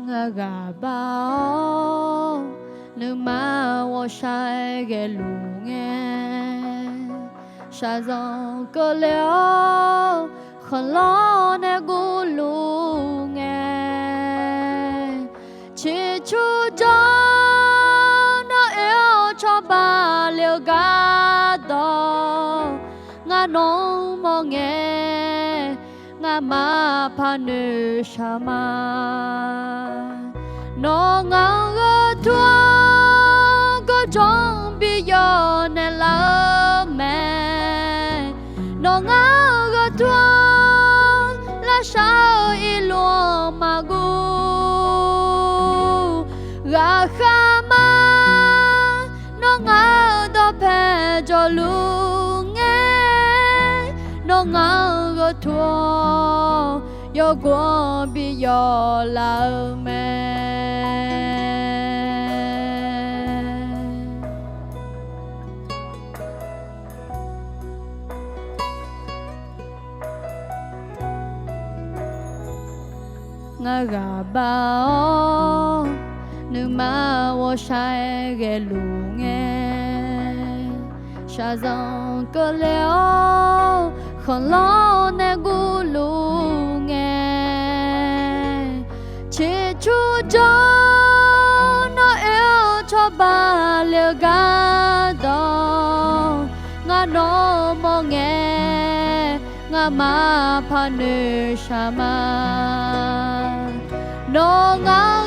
ngà gà bao nữ ma wo sai ghé lù nghe sa dòng cơ léo khẩn lo nè gu lù nghe chỉ chú cho nó yêu cho bà liều gà đó ngà nông mò nghe ngà ma pa nữ sa ma nó ngà gà thua có trong bi yo nè la mẹ nó ngà gà thua là sao y lùa mà gu gà kha ma nó ngà đó phe cho lu nghe nó ngà gà thua yo qua bi yo la mẹ ngà gà bao nữ ma wo sai ghé lù nghe sa dòng cơ léo khẩn lo nè gu lù nghe chỉ chú cho nó yêu cho bà liều gà đó ngà nó mò nghe ngà ma pa nữ sa ma nó ngà